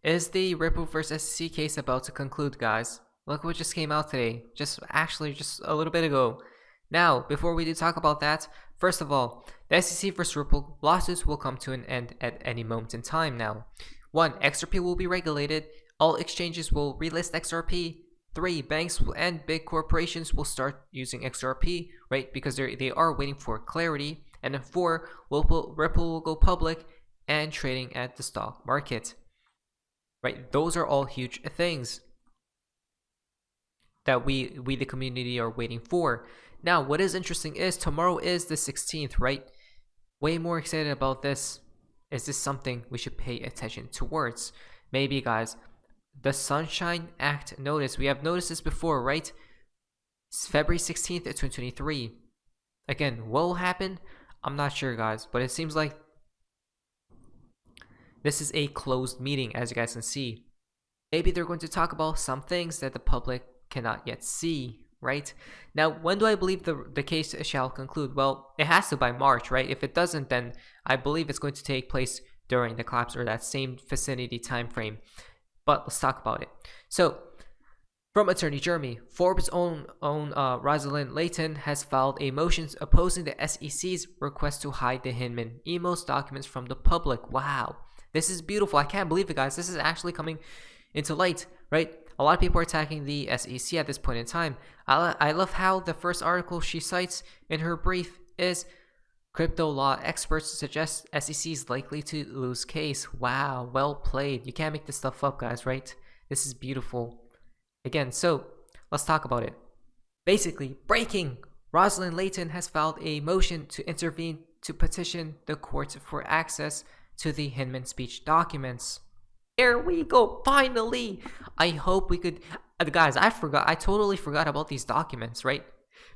Is the Ripple vs SEC case about to conclude, guys? Look what just came out today. Just a little bit ago. Now, before we do talk about that, first of all, the SEC vs Ripple lawsuits will come to an end at any moment in time now. 1. XRP will be regulated. All exchanges will relist XRP. 3. Banks and big corporations will start using XRP, right? Because they are waiting for clarity. And then 4. Ripple will go public and trading at the stock market. Right? Those are all huge things that we the community are waiting for. Now, what is interesting is tomorrow is the 16th, right? Way more excited about this. Is this something we should pay attention towards? Maybe, guys. The Sunshine Act notice. We have noticed this before, right? It's February 16th, 2023. Again, what will happen? I'm not sure, guys, but it seems like this is a closed meeting, as you guys can see. Maybe they're going to talk about some things that the public cannot yet see, right? Now, when do I believe the case shall conclude? Well, it has to by March, right? If it doesn't, then I believe it's going to take place during the collapse or that same vicinity time frame. But let's talk about it. So, from Attorney Jeremy, Forbes' own Rosalind Layton has filed a motion opposing the SEC's request to hide the Hinman emails documents from the public. Wow. This is beautiful. I can't believe it, guys. This is actually coming into light, right? A lot of people are attacking the SEC at this point in time. I love how the first article she cites in her brief is crypto law experts suggest SEC is likely to lose case. Wow, well played. You can't make this stuff up, guys, right? This is beautiful. Again, so let's talk about it. Basically, breaking. Rosalind Layton has filed a motion to intervene to petition the courts for access to the Hinman speech documents. There we go, finally. I hope we could, guys, I totally forgot about these documents, right?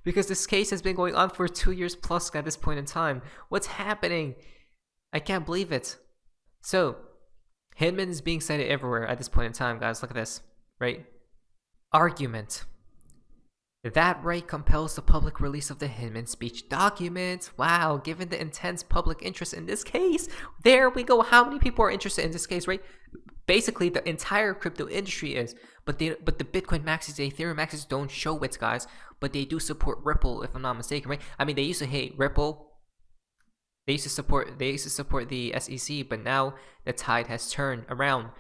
Because this case has been going on for 2 years plus at this point in time. What's happening? I can't believe it. So, Hinman is being cited everywhere at this point in time, guys. Look at this, right? Argument. That right compels the public release of the Hinman speech documents. Wow, given the intense public interest in this case, there we go. How many people are interested in this case, right? Basically, the entire crypto industry is, but the Bitcoin maxis, the Ethereum maxis don't show it, guys. But they do support Ripple, if I'm not mistaken, right? I mean, they used to hate Ripple. They used to support the SEC, but now the tide has turned around.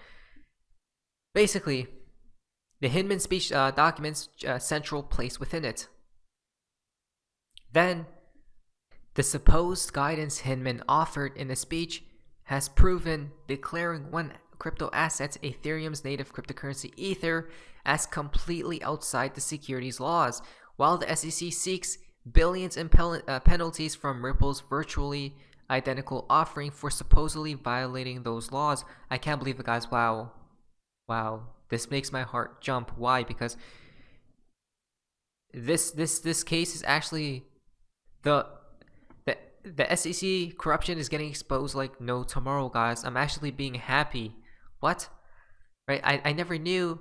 Basically, the Hinman speech documents central place within it. Then, the supposed guidance Hinman offered in the speech has proven declaring one crypto asset, Ethereum's native cryptocurrency Ether, as completely outside the securities laws, while the SEC seeks billions in penalties from Ripple's virtually identical offering for supposedly violating those laws. I can't believe it, guys. Wow. This makes my heart jump. Why? Because this case is actually the SEC corruption is getting exposed like no tomorrow, guys. I'm actually being happy. What? Right? I never knew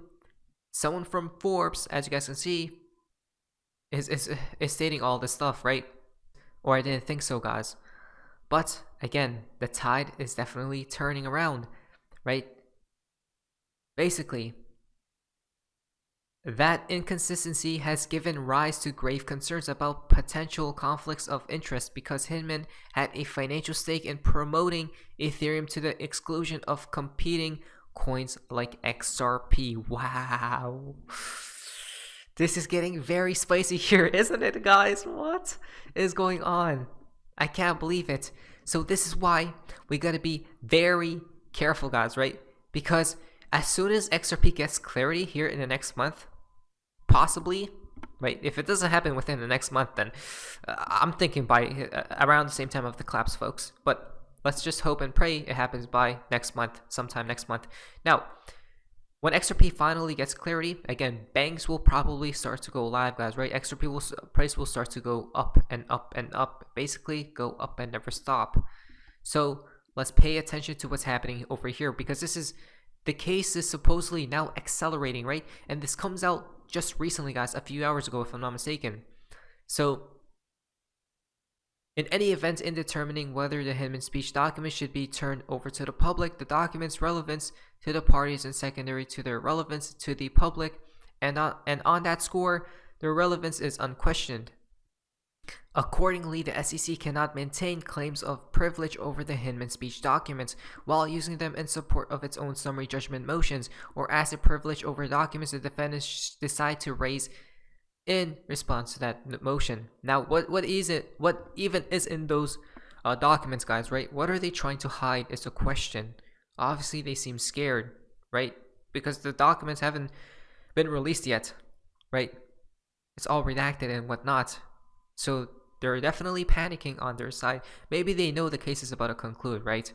someone from Forbes, as you guys can see, is stating all this stuff, right? Or I didn't think so, guys. But again, the tide is definitely turning around, right? Basically, that inconsistency has given rise to grave concerns about potential conflicts of interest because Hinman had a financial stake in promoting Ethereum to the exclusion of competing coins like XRP. Wow. This is getting very spicy here, isn't it, guys? What is going on? I can't believe it. So this is why we gotta be very careful, guys, right? Because as soon as XRP gets clarity here in the next month, possibly, right? If it doesn't happen within the next month, then I'm thinking by around the same time of the collapse, folks. But let's just hope and pray it happens by next month, sometime next month. Now, when XRP finally gets clarity, again, banks will probably start to go live, guys, right? XRP price will start to go up and up and up, basically go up and never stop. So let's pay attention to what's happening over here because the case is supposedly now accelerating, right? And this comes out just recently, guys, a few hours ago, if I'm not mistaken. So In any event, in determining whether the Hinman speech document should be turned over to the public, the document's relevance to the parties and secondary to their relevance to the public, and on that score, their relevance is unquestioned. Accordingly, the SEC cannot maintain claims of privilege over the Hinman speech documents while using them in support of its own summary judgment motions, or as a privilege over documents the defendants decide to raise in response to that motion. Now, what even is in those documents, guys, right? What are they trying to hide is the question. Obviously, they seem scared, right? Because the documents haven't been released yet, right? It's all redacted and whatnot. So they're definitely panicking on their side. Maybe they know the case is about to conclude, right?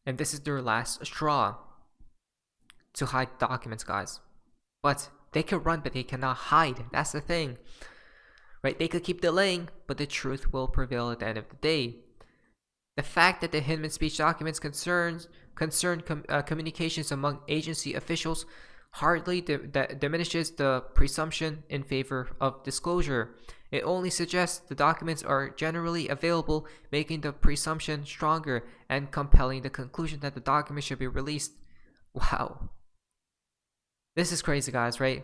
And this is their last straw to hide documents, guys. But they can run, but they cannot hide. That's the thing, right? They could keep delaying, but the truth will prevail at the end of the day. The fact that the Hinman speech documents concern communications among agency officials hardly diminishes the presumption in favor of disclosure. It only suggests the documents are generally available, making the presumption stronger and compelling the conclusion that the document should be released. Wow. This is crazy, guys, right?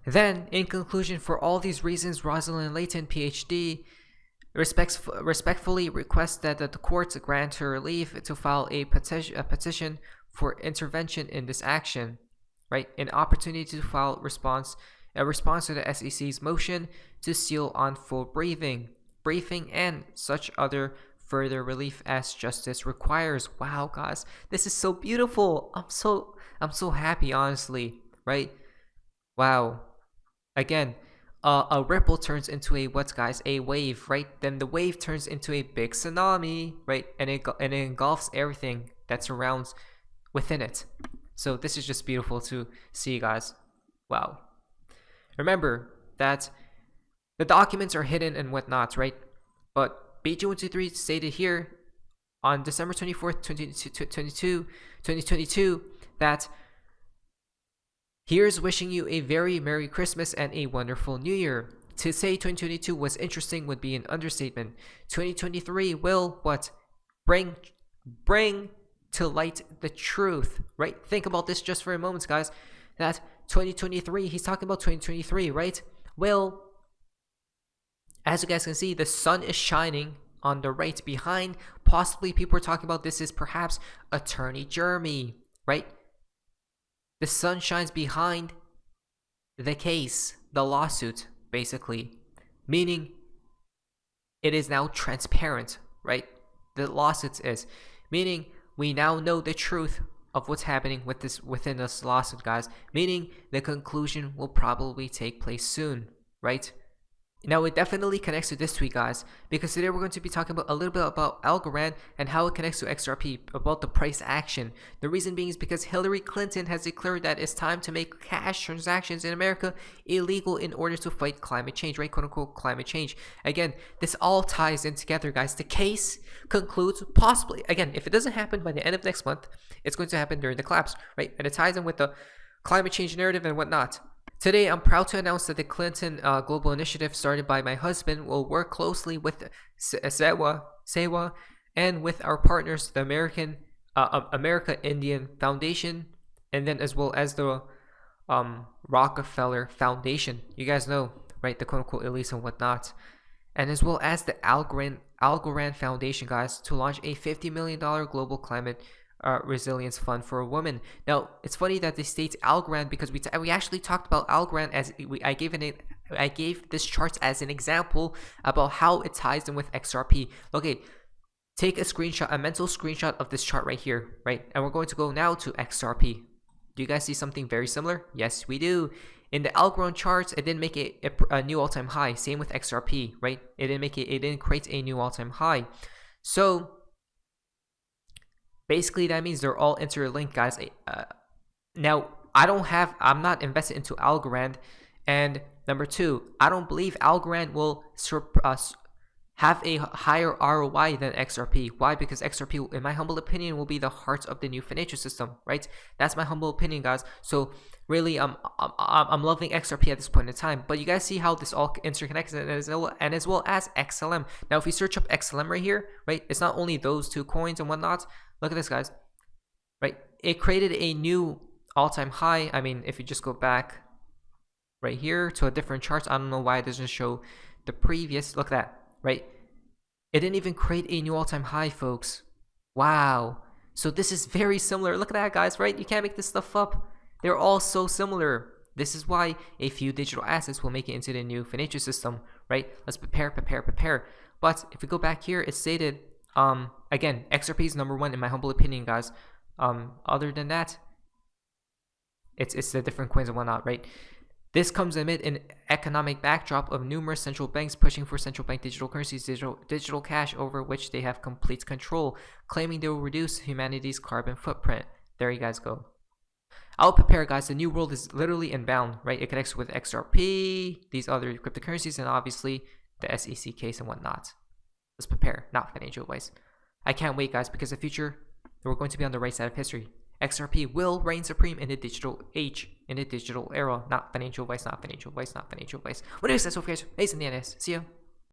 Then, in conclusion, for all these reasons, Rosalind Layton, PhD, respectfully requests that the courts grant her leave to file a petition for intervention in this action, right? An opportunity to file a response to the SEC's motion to seal on full briefing, and such other further relief as justice requires. Wow, guys, this is so beautiful. I'm so happy, honestly, right? Wow. Again, a ripple turns into a wave, right? Then the wave turns into a big tsunami, right? And it engulfs everything that surrounds within it. So this is just beautiful to see, guys. Wow. Remember that the documents are hidden and whatnot, right? But BG123 stated here on December 24th, 2022, that here's wishing you a very Merry Christmas and a wonderful New Year. To say 2022 was interesting would be an understatement. 2023 will what? Bring to light the truth, right? Think about this just for a moment, guys. That 2023, he's talking about 2023, right? Well, as you guys can see, the sun is shining on the right behind. Possibly people are talking about this is perhaps Attorney Jeremy, right? The sun shines behind the case, the lawsuit, basically. Meaning it is now transparent, right? The lawsuit is. Meaning we now know the truth of what's happening within this lawsuit, guys. Meaning the conclusion will probably take place soon, right? Now, it definitely connects to this tweet, guys, because today we're going to be talking about a little bit about Algorand and how it connects to XRP, about the price action. The reason being is because Hillary Clinton has declared that it's time to make cash transactions in America illegal in order to fight climate change, right? Quote unquote climate change. Again, this all ties in together, guys. The case concludes possibly, again, if it doesn't happen by the end of next month, it's going to happen during the collapse, right? And it ties in with the climate change narrative and whatnot. Today, I'm proud to announce that the Clinton Global Initiative started by my husband will work closely with SEWA and with our partners, the America Indian Foundation, and then as well as the Rockefeller Foundation. You guys know, right? The quote-unquote elites and whatnot. And as well as the Algorand Foundation, guys, to launch a $50 million global climate resilience fund for a woman. Now, it's funny that they state Algorand because we actually talked about Algorand as I gave this chart as an example about how it ties in with XRP. Okay, take a mental screenshot of this chart right here, right? And we're going to go now to XRP. Do you guys see something very similar? Yes, we do. In the Algorand charts, it didn't make a new all-time high. Same with XRP, right? It didn't create a new all-time high. So basically, that means they're all interlinked, guys. Now, I'm not invested into Algorand. And number two, I don't believe Algorand will have a higher ROI than XRP. Why? Because XRP, in my humble opinion, will be the heart of the new financial system, right? That's my humble opinion, guys. So really, I'm loving XRP at this point in time. But you guys see how this all interconnects, and as well as XLM. Now, if we search up XLM right here, right, it's not only those two coins and whatnot. Look at this, guys. Right, it created a new all-time high. I mean, if you just go back right here to a different chart, I don't know why it doesn't show the previous. Look at that. Right? It didn't even create a new all-time high, folks. Wow. So this is very similar. Look at that, guys, right? You can't make this stuff up. They're all so similar. This is why a few digital assets will make it into the new financial system, right? Let's prepare. But if we go back here, it stated, again, XRP is #1 in my humble opinion, guys. Other than that, it's the different coins and whatnot, right? This comes amid an economic backdrop of numerous central banks pushing for central bank digital currencies, digital cash over which they have complete control, claiming they will reduce humanity's carbon footprint. There you guys go. I'll prepare, guys. The new world is literally inbound, right? It connects with XRP, these other cryptocurrencies, and obviously the SEC case and whatnot. Let's prepare, not financial advice. I can't wait, guys, because the future, we're going to be on the right side of history. XRP will reign supreme in the digital age, in the digital era, not financial advice, not financial advice, not financial advice. What is that, so guys? Hey, it's in the NS. See ya.